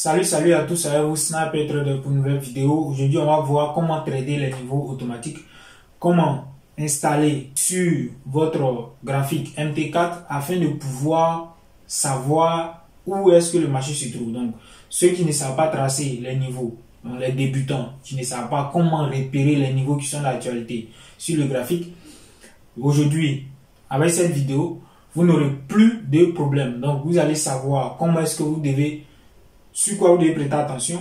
Salut à tous, c'est vous Sniper Trader pour une nouvelle vidéo. Aujourd'hui, on va voir comment trader les niveaux automatiques, comment installer sur votre graphique MT4 afin de pouvoir savoir où est-ce que le marché se trouve. Donc, ceux qui ne savent pas tracer les niveaux, donc les débutants qui ne savent pas comment repérer les niveaux qui sont d'actualité sur le graphique, aujourd'hui, avec cette vidéo, vous n'aurez plus de problème. Donc, vous allez savoir comment est-ce que vous devez, sur quoi vous devez prêter attention,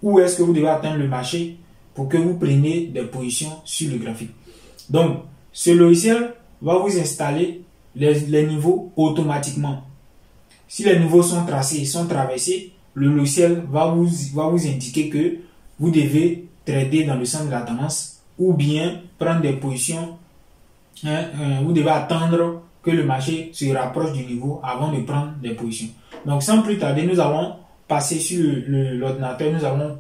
où est-ce que vous devez atteindre le marché pour que vous preniez des positions sur le graphique. Donc, ce logiciel va vous installer les niveaux automatiquement. Si les niveaux sont tracés, sont traversés, le logiciel va vous indiquer que vous devez trader dans le sens de la tendance ou bien prendre des positions. Vous devez attendre que le marché se rapproche du niveau avant de prendre des positions. Donc, sans plus tarder, nous allons passer sur l'ordinateur, nous allons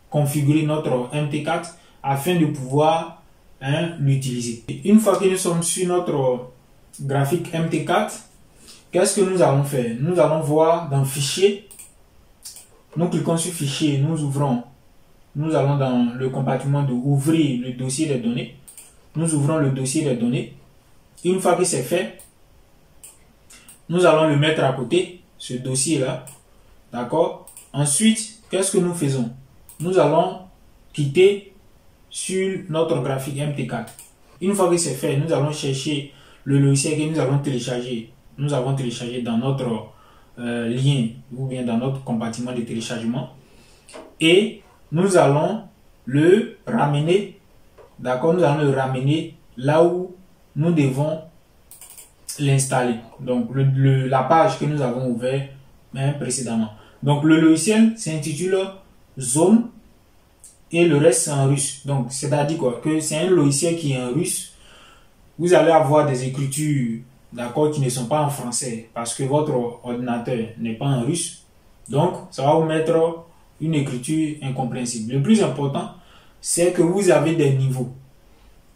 configurer notre MT4 afin de pouvoir l'utiliser. Une fois que nous sommes sur notre graphique MT4, qu'est-ce que nous allons faire? Nous allons voir dans Fichier, nous cliquons sur Fichier, nous allons dans le compartiment de Ouvrir le dossier des données. Nous ouvrons le dossier des données. Une fois que c'est fait, nous allons le mettre à côté, ce dossier-là. D'accord? Ensuite, qu'est-ce que nous faisons? Nous allons quitter sur notre graphique MT4. Une fois que c'est fait, nous allons chercher le logiciel que nous avons téléchargé. Nous avons téléchargé dans notre lien ou bien dans notre compartiment de téléchargement. Et nous allons le ramener. D'accord, nous allons le ramener là où nous devons l'installer. Donc, la page que nous avons ouverte précédemment. Donc, le logiciel s'intitule Zone et le reste c'est en russe. Donc, c'est-à-dire quoi? Que c'est un logiciel qui est en russe. Vous allez avoir des écritures, d'accord, qui ne sont pas en français parce que votre ordinateur n'est pas en russe. Donc, ça va vous mettre une écriture incompréhensible. Le plus important, c'est que vous avez des niveaux.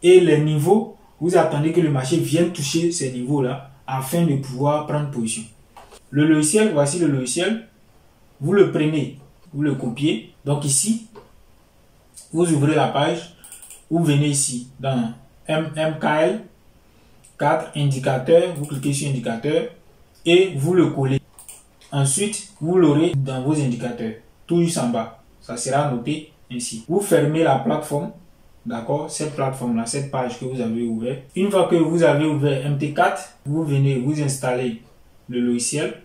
Et les niveaux, vous attendez que le marché vienne toucher ces niveaux-là afin de pouvoir prendre position. Le logiciel, voici le logiciel. Vous le prenez, vous le copiez. Donc ici, vous ouvrez la page. Vous venez ici dans MKL 4 indicateur. Vous cliquez sur indicateur et vous le collez. Ensuite, vous l'aurez dans vos indicateurs. Tout juste en bas. Ça sera noté ainsi. Vous fermez la plateforme, d'accord, cette plateforme-là, cette page que vous avez ouverte. Une fois que vous avez ouvert MT4, vous venez vous installer le logiciel.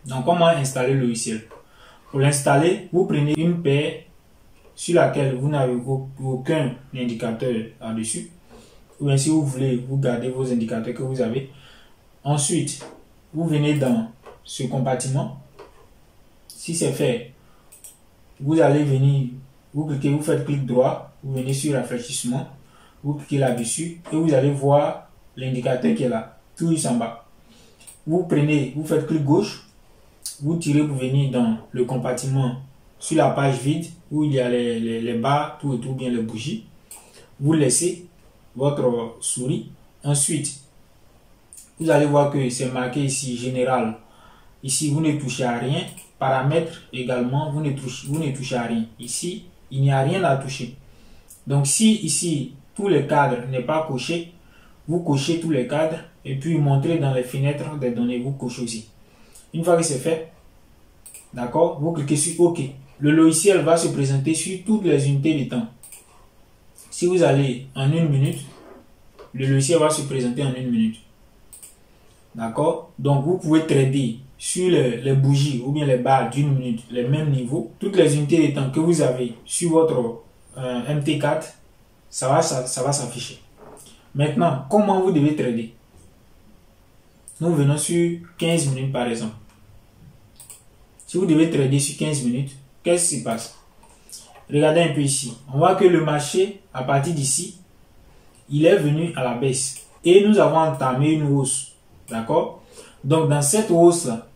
Donc, comment installer le logiciel? Pour l'installer, vous prenez une paire sur laquelle vous n'avez aucun indicateur là-dessus. Ou bien si vous voulez, vous gardez vos indicateurs que vous avez. Ensuite, vous venez dans ce compartiment. Si c'est fait, vous allez venir, vous cliquez, vous faites clic droit, vous venez sur rafraîchissement, vous cliquez là-dessus et vous allez voir l'indicateur qui est là, tout juste en bas. Vous prenez, vous faites clic gauche, vous tirez pour venir dans le compartiment sur la page vide où il y a les barres, tout et tout, bien les bougies. Vous laissez votre souris. Ensuite, vous allez voir que c'est marqué ici général. Ici, vous ne touchez à rien. Paramètres également, vous ne touchez à rien. Ici, il n'y a rien à toucher. Donc, si ici, tous les cadres n'est pas coché, vous cochez tous les cadres et puis montrez dans les fenêtres des données, vous cochez aussi. Une fois que c'est fait, d'accord, vous cliquez sur OK. Le logiciel va se présenter sur toutes les unités de temps. Si vous allez en 1 minute, le logiciel va se présenter en 1 minute. D'accord? Donc, vous pouvez trader sur les bougies ou bien les barres d'1 minute, les mêmes niveaux. Toutes les unités de temps que vous avez sur votre MT4, ça va s'afficher. Maintenant, comment vous devez trader? Nous venons sur 15 minutes par exemple. Si vous devez trader sur 15 minutes, qu'est-ce qui se passe? Regardez un peu ici. On voit que le marché, à partir d'ici, il est venu à la baisse. Et nous avons entamé une hausse. D'accord? Donc, dans cette hausse-là,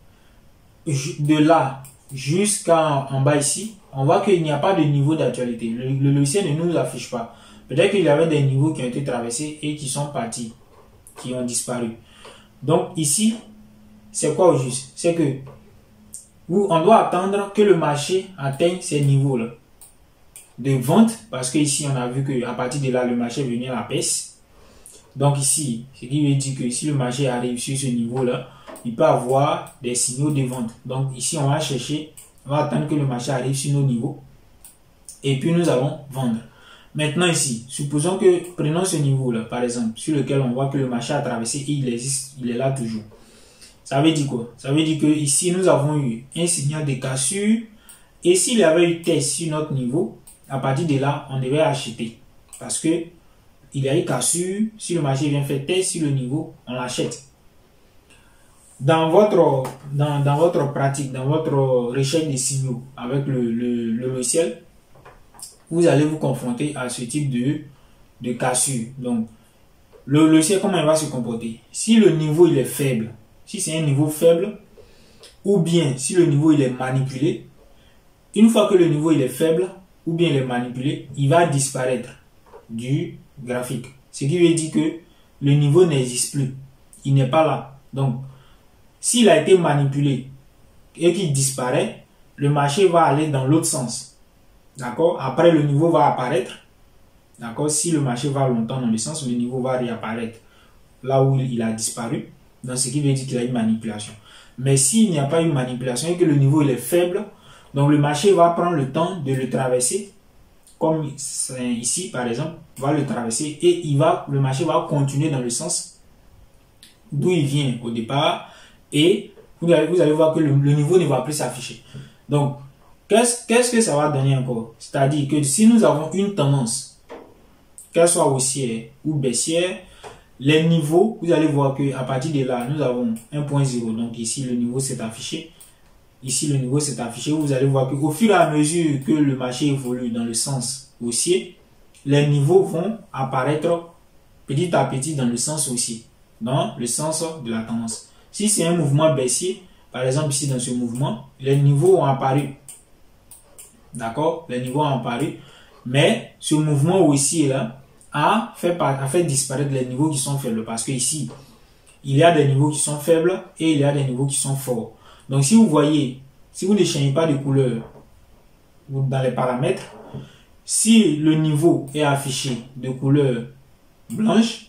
de là jusqu'en bas ici, on voit qu'il n'y a pas de niveau d'actualité. Le logiciel ne nous affiche pas. Peut-être qu'il y avait des niveaux qui ont été traversés et qui sont partis, qui ont disparu. Donc, ici, c'est quoi au juste? C'est que où on doit attendre que le marché atteigne ces niveaux-là de vente, parce que ici on a vu que à partir de là le marché est venu à la baisse. Donc ici, ce qui veut dire que si le marché arrive sur ce niveau-là, il peut avoir des signaux de vente. Donc ici on va chercher, on va attendre que le marché arrive sur nos niveaux et puis nous allons vendre. Maintenant ici, supposons que, prenons ce niveau-là par exemple, sur lequel on voit que le marché a traversé et il existe, il est là toujours. Ça veut dire quoi? Ça veut dire que ici nous avons eu un signal de cassure, et s'il y avait eu test sur notre niveau, à partir de là, on devait acheter. Parce que il y a eu cassure, si le marché vient faire test sur le niveau, on l'achète. Dans votre pratique, dans votre recherche des signaux avec le logiciel, vous allez vous confronter à ce type de cassure. Donc, le logiciel, comment il va se comporter? Si le niveau il est faible, si c'est un niveau faible, ou bien si le niveau il est manipulé, une fois que le niveau il est faible, ou bien il est manipulé, il va disparaître du graphique. Ce qui veut dire que le niveau n'existe plus. Il n'est pas là. Donc, s'il a été manipulé et qu'il disparaît, le marché va aller dans l'autre sens. D'accord? Après, le niveau va apparaître. D'accord? Si le marché va longtemps dans le sens, le niveau va réapparaître là où il a disparu. Donc, ce qui veut dire qu'il y a une manipulation. Mais s'il n'y a pas une manipulation et que le niveau il est faible, donc le marché va prendre le temps de le traverser, comme ici par exemple, va le traverser et le marché va continuer dans le sens d'où il vient au départ, et vous allez voir que le niveau ne va plus s'afficher. Donc, qu'est-ce que ça va donner encore? C'est-à-dire que si nous avons une tendance, qu'elle soit haussière ou baissière, les niveaux, vous allez voir qu'à partir de là, nous avons 1.0. Donc ici, le niveau s'est affiché. Ici, le niveau s'est affiché. Vous allez voir qu'au fur et à mesure que le marché évolue dans le sens haussier, les niveaux vont apparaître petit à petit dans le sens haussier, dans le sens de la tendance. Si c'est un mouvement baissier, par exemple ici dans ce mouvement, les niveaux ont apparu. D'accord? Les niveaux ont apparu. Mais ce mouvement haussier là a fait disparaître les niveaux qui sont faibles. Parce que ici, il y a des niveaux qui sont faibles et il y a des niveaux qui sont forts. Donc si vous voyez, si vous ne changez pas de couleur dans les paramètres, si le niveau est affiché de couleur blanche,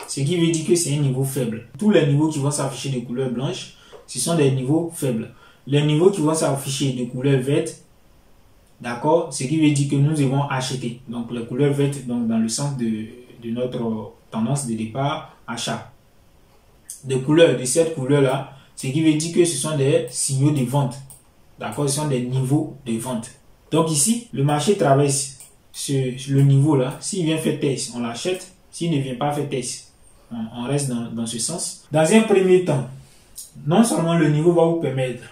ce qui veut dire que c'est un niveau faible. Tous les niveaux qui vont s'afficher de couleur blanche, ce sont des niveaux faibles. Les niveaux qui vont s'afficher de couleur verte, d'accord, ce qui veut dire que nous devons acheter. Donc les couleurs vertes, donc dans le sens de notre tendance de départ, achat. De cette couleur-là, ce qui veut dire que ce sont des signaux de vente. D'accord, ce sont des niveaux de vente. Donc ici, le marché traverse le niveau-là. S'il vient faire test, on l'achète. S'il ne vient pas faire test, on reste dans ce sens. Dans un premier temps, non seulement le niveau va vous permettre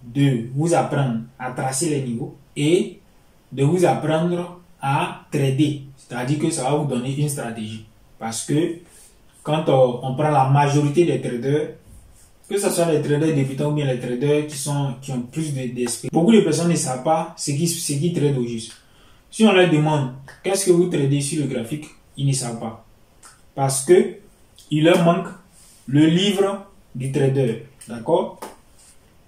de vous apprendre à tracer les niveaux et de vous apprendre à trader. C'est-à-dire que ça va vous donner une stratégie. Parce que quand on prend la majorité des traders, que ce soit les traders débutants ou bien les traders qui ont plus d'esprit, beaucoup de personnes ne savent pas ce qui trade au juste. Si on leur demande qu'est-ce que vous tradez sur le graphique, ils ne savent pas. Parce que il leur manque le livre du trader. D'accord?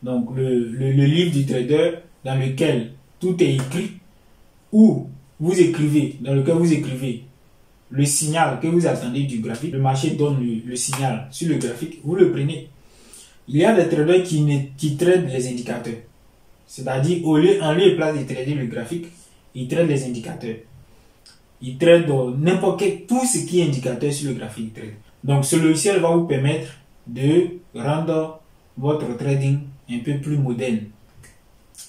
Donc le livre du trader dans lequel tout est écrit, ou dans lequel vous écrivez le signal que vous attendez du graphique. Le marché donne le signal sur le graphique, vous le prenez. Il y a des traders qui tradent les indicateurs. C'est-à-dire, en lieu et place de trader le graphique, ils tradent les indicateurs. Ils tradent n'importe quel, tout ce qui est indicateur sur le graphique. Donc, ce logiciel va vous permettre de rendre votre trading un peu plus moderne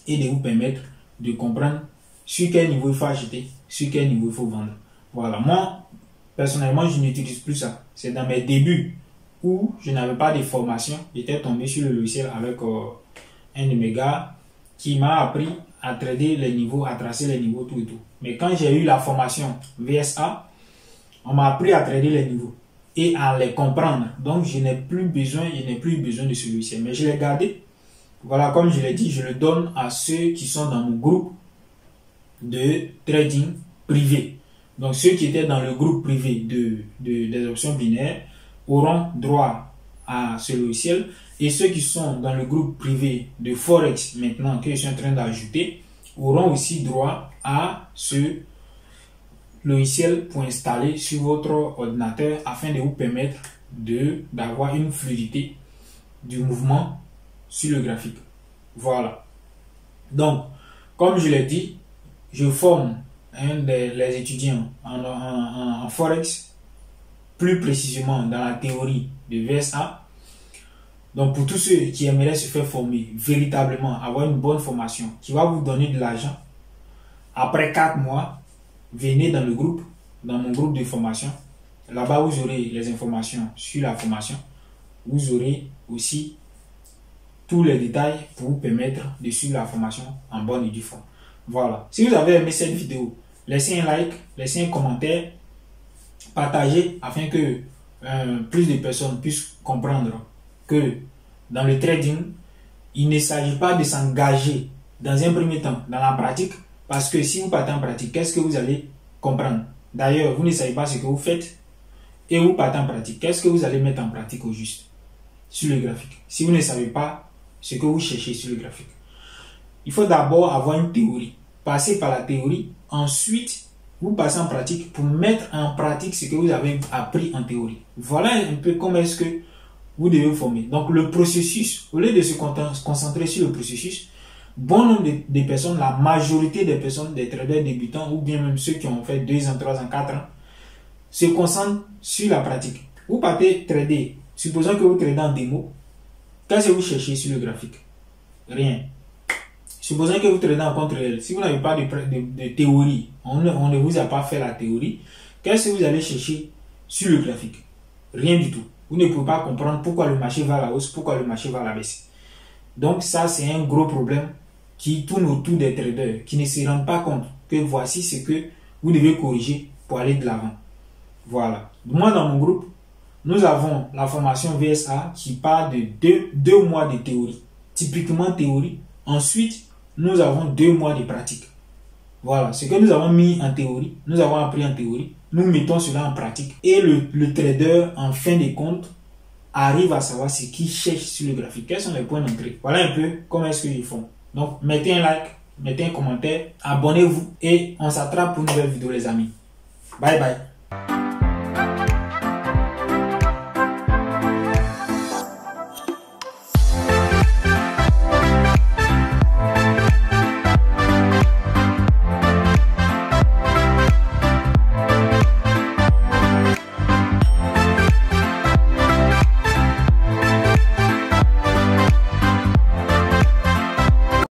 et de vous permettre de comprendre sur quel niveau il faut acheter, sur quel niveau il faut vendre. Voilà, moi, personnellement, je n'utilise plus ça. C'est dans mes débuts où je n'avais pas de formation. J'étais tombé sur le logiciel avec un de mes gars qui m'a appris à trader les niveaux, à tracer les niveaux, tout et tout. Mais quand j'ai eu la formation VSA, on m'a appris à trader les niveaux et à les comprendre. Donc, je n'ai plus besoin de ce logiciel. Mais je l'ai gardé. Voilà, comme je l'ai dit, je le donne à ceux qui sont dans mon groupe de trading privé. Donc, ceux qui étaient dans le groupe privé des options binaires auront droit à ce logiciel. Et ceux qui sont dans le groupe privé de Forex maintenant que je suis en train d'ajouter auront aussi droit à ce logiciel pour installer sur votre ordinateur afin de vous permettre d'avoir une fluidité du mouvement sur le graphique. Voilà. Donc, comme je l'ai dit, je forme les étudiants en Forex, plus précisément dans la théorie de VSA. Donc, pour tous ceux qui aimeraient se faire former véritablement, avoir une bonne formation qui va vous donner de l'argent, après 4 mois, venez dans mon groupe de formation. Là-bas, vous aurez les informations sur la formation. Vous aurez aussi tous les détails pour vous permettre de suivre la formation en bonne et due forme. Voilà. Si vous avez aimé cette vidéo, laissez un like, laissez un commentaire, partagez afin que plus de personnes puissent comprendre que dans le trading, il ne s'agit pas de s'engager dans un premier temps dans la pratique, parce que si vous partez en pratique, qu'est-ce que vous allez comprendre? D'ailleurs, vous ne savez pas ce que vous faites et vous partez en pratique. Qu'est-ce que vous allez mettre en pratique au juste sur le graphique? Si vous ne savez pas ce que vous cherchez sur le graphique, il faut d'abord avoir une théorie. Passer par la théorie, ensuite vous passez en pratique pour mettre en pratique ce que vous avez appris en théorie. Voilà un peu comment est-ce que vous devez vous former. Donc le processus, au lieu de se concentrer sur le processus, bon nombre de personnes, la majorité des personnes, des traders débutants ou bien même ceux qui ont fait 2 ans, 3 ans, 4 ans, se concentrent sur la pratique. Vous partez trader, supposons que vous tradez en démo, qu'est-ce que vous cherchez sur le graphique? Rien. Supposons que vous tradez en contre réel, si vous n'avez pas de théorie, on ne vous a pas fait la théorie, qu'est-ce que vous allez chercher sur le graphique? Rien du tout. Vous ne pouvez pas comprendre pourquoi le marché va à la hausse, pourquoi le marché va à la baisse. Donc ça, c'est un gros problème qui tourne autour des traders, qui ne se rendent pas compte que voici ce que vous devez corriger pour aller de l'avant. Voilà. Moi, dans mon groupe, nous avons la formation VSA qui part de 2 mois de théorie. Typiquement théorie. Ensuite, nous avons 2 mois de pratique. Voilà. Ce que nous avons mis en théorie, nous avons appris en théorie, nous mettons cela en pratique. Et le trader, en fin de compte, arrive à savoir ce qu'il cherche sur le graphique. Quels sont les points d'entrée? Voilà un peu comment est-ce que ils font. Donc, mettez un like, mettez un commentaire, abonnez-vous et on s'attrape pour une nouvelle vidéo les amis. Bye bye.